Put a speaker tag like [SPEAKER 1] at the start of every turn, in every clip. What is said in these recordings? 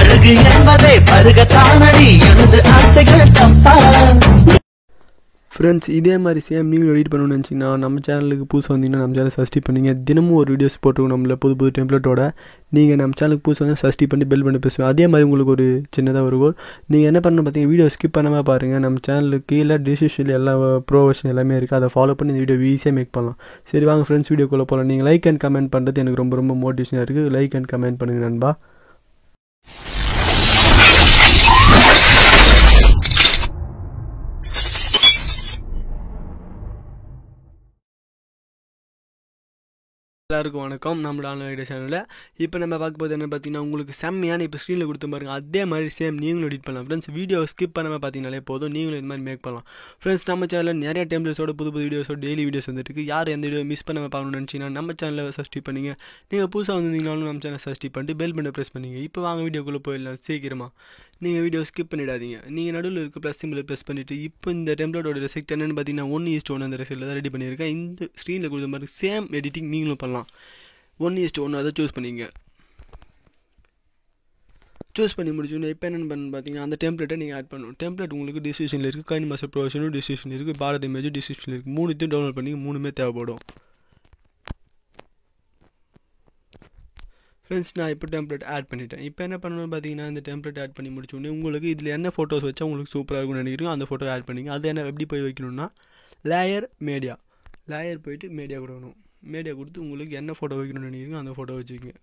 [SPEAKER 1] அழகு என்பதை பருகத்தானடி எனது ஆசைகள் தப்பா.
[SPEAKER 2] ஃப்ரெண்ட்ஸ், இதே மாதிரி சேம் நீங்களும் எடிட் பண்ணணும்னு நினச்சிங்கன்னா நம்ம சேனலுக்கு புதுசாக வந்தீங்கன்னா நம்ம சேனல் சப்ஸ்கிரைப் பண்ணிங்க. தினமும் ஒரு வீடியோஸ் போட்டுருக்கோம் நம்மள புது டெம்ப்ளேட்டோட. நீங்கள் நம்ம சேனலுக்கு புதுசாக வந்து சப்ஸ்கிரைப் பண்ணி பெல் பண்ணி பேசுவேன். அதே மாதிரி உங்களுக்கு ஒரு சின்னதாக ஒரு நீங்கள் என்ன பண்ணணும் பார்த்தீங்கன்னா, வீடியோ ஸ்கிப் பண்ணாமல் பாருங்கள். நம்ம சேனலுக்கு கீழே டிஸ்கிரிப்ஷனில் எல்லா ப்ரோவர்ஷன் எல்லாமே இருக்குது. அதை ஃபாலோ பண்ணி இந்த வீடியோ ஈஸியாக மேக் பண்ணலாம். சரி வாங்க ஃப்ரெண்ட்ஸ், வீடியோக்குள்ளே போகலாம். நீங்கள் லைக் அண்ட் கமெண்ட் பண்ணுறது எனக்கு ரொம்ப மோட்டிவேஷனாக இருக்குது. லைக் அண்ட் கமெண்ட் பண்ணுங்கள் நண்பா. எல்லாருக்கும் வணக்கம். நம்மளோட ஆன்லைன் ஐடியா சேனலில் இப்போ நம்ம பார்க்க போது என்ன பார்த்தீங்கன்னா, உங்களுக்கு செம்மையான இப்போ ஸ்க்ரீனில் கொடுத்து பாருங்க. அதே மாதிரி சேம் நீங்களும் எடிட் பண்ணலாம் ஃப்ரெண்ட்ஸ். வீடியோ ஸ்கிப் பண்ணாமல் பார்த்தீங்கனாலே போதும், நீங்களும் இது மாதிரி மேக் பண்ணலாம் ஃப்ரெண்ட்ஸ். நம்ம சேனலில் நிறைய டெம்ப்ளேட்ஸோட புது வீடியோஸோட டெய்லி வீடியோஸ் வந்துருக்கு. யார் எந்த வீடியோ மிஸ் பண்ணாமல் பார்க்கணும்னு நினச்சிங்கன்னா நம்ம சேனலில் சப்ஸ்கிரைப் பண்ணிங்க. நீங்கள் புதுசாக வந்திருந்தீங்கனாலும் நம்ம சேனல் சப்ஸ்கிரைப் பண்ணிட்டு பெல் பண்ண ப்ரெஸ் பண்ணிங்க. இப்போ வாங்க வீடியோக்குள்ளே போயிடலாம் சீக்கிரமாக. நீங்கள் வீடியோ ஸ்கிப் பண்ணிடாதீங்க. நீங்கள் நடுவில் இருக்க ப்ளஸ் சிம்பிள் ப்ரெஸ் பண்ணிவிட்டு இப்போ இந்த டெம்ப்ளேட்டோட ரெசிப்ட் என்னென்னு பார்த்தீங்கன்னா 1:1 அந்த ரெசிப்ட்டில் தான் ரெடி பண்ணியிருக்கேன். இந்த ஸ்க்ரீனில் கொடுத்த மாதிரி சேம் எடிட்டிங் நீங்களும் பண்ணலாம். 1:1 அதை சூஸ் பண்ணிங்க. சூஸ் பண்ணி முடிச்சோன்னே இப்போ என்னென்னு பண்ணு பார்த்தீங்கன்னா, அந்த டெம்ப்ளேட்டை நீங்கள் ஆட் பண்ணணும். டெம்ப்ளேட் உங்களுக்கு டிஸ்கிரிப்ஷனில் இருக்குது, கைன் மாஸ்டர் ப்ரொவிஷனும் டிஸ்கிரிப்ஷனில் இருக்குது, பார்டர் இமேஜும் டிஸ்கிரிப்ஷனில் இருக்குது. 3 டவுன்லோட் பண்ணி 3 தேவைப்படும் ஃப்ரெண்ட்ஸ். நான் இப்போ டெம்ப்ளேட் ஆட் பண்ணிட்டேன். இப்போ என்ன பண்ணணும்னு பார்த்தீங்கன்னா, இந்த டெம்ப்ளேட் ஆட் பண்ணி முடிச்சோடனே உங்களுக்கு இதில் என்ன ஃபோட்டோஸ் வச்சா உங்களுக்கு சூப்பராக இருக்கும்னு நினைக்கிறோம் அந்த ஃபோட்டோ ஆட் பண்ணிங்க. அது என்ன எப்படி போய் வைக்கணும்னா, லேயர் போயிட்டு மீடியா கொடுக்கணும். மீடியா கொடுத்து உங்களுக்கு என்ன ஃபோட்டோ வைக்கணும்னு நினைக்கிறீங்க அந்த ஃபோட்டோ வச்சுக்கோங்க.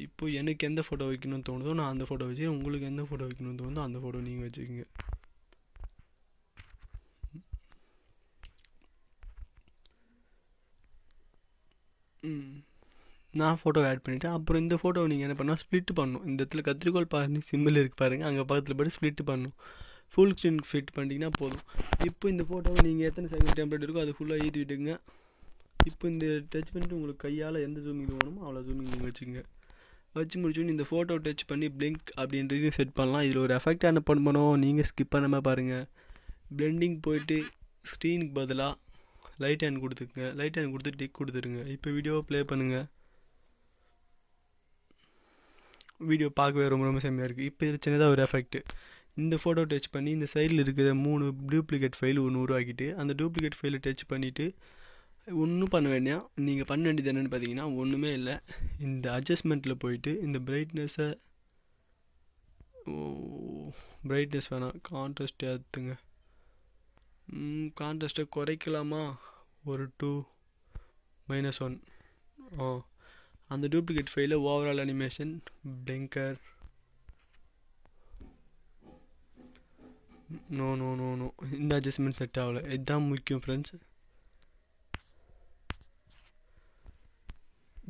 [SPEAKER 2] இப்போ எனக்கு எந்த ஃபோட்டோ வைக்கணும்னு தோணுதோ நான் அந்த ஃபோட்டோ வச்சுக்கிறேன். உங்களுக்கு எந்த ஃபோட்டோ வைக்கணும்னு தோணுதோ அந்த ஃபோட்டோ நீங்கள் வச்சுக்கோங்க. நான் ஃபோட்டோ ஆட் பண்ணிவிட்டேன். அப்புறம் இந்த ஃபோட்டோவை நீங்கள் என்ன பண்ணால் ஸ்ப்ளிட் பண்ணணும். இந்த இடத்துல கத்திரிக்கோள் பாருங்க சிம்பிள் இருக்குது பாருங்கள், அங்கே பக்கத்தில் போய்ட்டு ஸ்ப்ளிட் பண்ணணும். ஃபுல் ஸ்க்ரீன் ஃபிட் பண்ணிட்டீங்கன்னா போதும். இப்போ இந்த ஃபோட்டோவை நீங்கள் எத்தனை செகண்ட் டெம்ப்ளேட் இருக்கோ அது ஃபுல்லாக ஏற்றி விட்டுங்க. இப்போ இந்த டச் பண்ணிவிட்டு உங்களுக்கு கையால் எந்த ஜூமிங் வேணுமோ அவ்வளோ ஜூமிங் நீங்கள் வச்சுங்க. வச்சு முடிச்சோன்னு இந்த ஃபோட்டோ டச் பண்ணி பிளிங்க் அப்படின்றதையும் செட் பண்ணலாம். இதில் ஒரு எஃபெக்ட் என்ன பண்ணணும், நீங்கள் ஸ்கிப் பண்ணாமல் பாருங்கள். பிளெண்டிங் போயிட்டு ஸ்க்ரீனுக்கு பதிலாக லைட் ஹேண்ட் கொடுத்துக்குங்க. லைட் ஹேண்ட் கொடுத்து டிக் கொடுத்துருங்க. இப்போ வீடியோவை ப்ளே பண்ணுங்கள். வீடியோ பார்க்கவே ரொம்ப செம்மையாக இருக்குது. இப்போ இதில் சின்னதாக ஒரு எஃபெக்ட், இந்த ஃபோட்டோ டச் பண்ணி இந்த சைடில் இருக்கிற 3 டூப்ளிகேட் ஃபைல் ஒன்று உருவாக்கிட்டு அந்த டூப்ளிகேட் ஃபைலை டச் பண்ணிவிட்டு ஒன்றும் பண்ண வேண்டாம். நீங்கள் பண்ண வேண்டியது என்னென்னு பார்த்தீங்கன்னா ஒன்றுமே இல்லை. இந்த அட்ஜஸ்ட்மெண்ட்டில் போயிட்டு இந்த பிரைட்னஸ் வேணாம், கான்ட்ராஸ்ட் ஏற்றுங்க. கான்ட்ராஸ்ட்டை குறைக்கலாமா, ஒரு 2-1. அந்த டூப்ளிகேட் ஃபைலில் ஓவரால் அனிமேஷன் பிளிங்கர் நோ இந்த அட்ஜஸ்ட்மெண்ட் செட் ஆகலை. இதுதான் முக்கியம் ஃப்ரெண்ட்ஸ்.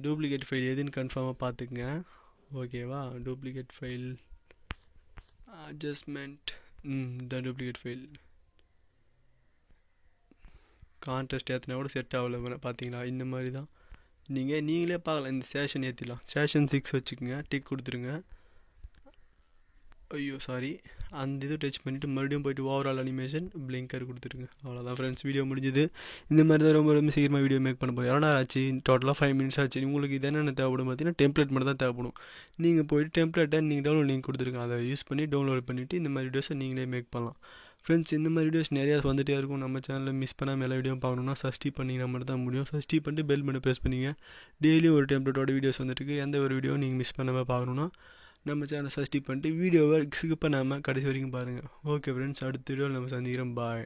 [SPEAKER 2] டூப்ளிகேட் ஃபைல் எதுன்னு கன்ஃபார்மாக பார்த்துக்குங்க, ஓகேவா? டூப்ளிகேட் ஃபைல் அட்ஜஸ்ட்மெண்ட், இந்த டூப்ளிகேட் ஃபைல் கான்ட்ராஸ்ட் ஏற்றினா கூட செட் ஆகலை பார்த்தீங்களா? இந்த மாதிரி தான் நீங்களே பார்க்கலாம். இந்த சேஷன் ஏற்றிடலாம். சேஷன் 6 வச்சுக்கோங்க, டிக் கொடுத்துருங்க. ஐயோ சாரி, அந்த இது டச் பண்ணிவிட்டு மறுபடியும் போய்ட்டு ஓவரால் அனிமேஷன் பிளிங்கர் கொடுத்துருங்க. அவ்வளோதான் ஃப்ரெண்ட்ஸ், வீடியோ முடிஞ்சுது. இந்த மாதிரி தான் ரொம்ப சீக்கிரமாக வீடியோ மேக் பண்ண போகிறோம். எவ்வளோ நேரம் ஆச்சு, டோட்டலாக 5 மினிட்ஸ் ஆச்சு. உங்களுக்கு இது என்னென்ன தேவைப்படும் பார்த்தீங்கன்னா, டெம்ப்ளேட் மட்டும் தான் தேவைப்படும். நீங்கள் போய்ட்டு டெம்ப்ளேட்டை நீங்கள் டவுன்லோட் லிங்க் கொடுத்துருங்க. அதை யூஸ் பண்ணி டவுன்லோட் பண்ணிவிட்டு இந்த மாதிரி வீடியோஸை நீங்களே மேக் பண்ணலாம் ஃப்ரெண்ட்ஸ். இந்த மாதிரி வீடியோஸ் நிறையா வந்துகிட்டே இருக்கும். நம்ம சேனலில் மிஸ் பண்ணாமல் எல்லா வீடியோ பார்க்கணுன்னா சப்ஸ்கிரைப் பண்ணிங்கன்னா மட்டும் தான் முடியும். சப்ஸ்கிரைப் பண்ணிட்டு பெல் பண்ணி ப்ரெஸ் பண்ணிங்க. டெய்லியும் ஒரு டெம்ப்ளேட்டோட வீடியோஸ் வந்துருக்கு. எந்த ஒரு வீடியோ நீங்கள் மிஸ் பண்ணாமல் பார்க்கணுன்னா நம்ம சேனலை சப்ஸ்கிரைப் பண்ணிட்டு வீடியோவை ஸ்கிப் பண்ணாமல் கடைசி வரைக்கும் பாருங்கள். ஓகே ஃப்ரெண்ட்ஸ், அடுத்த வீடியோவில் நம்ம சந்திக்கிறோம். பாய்.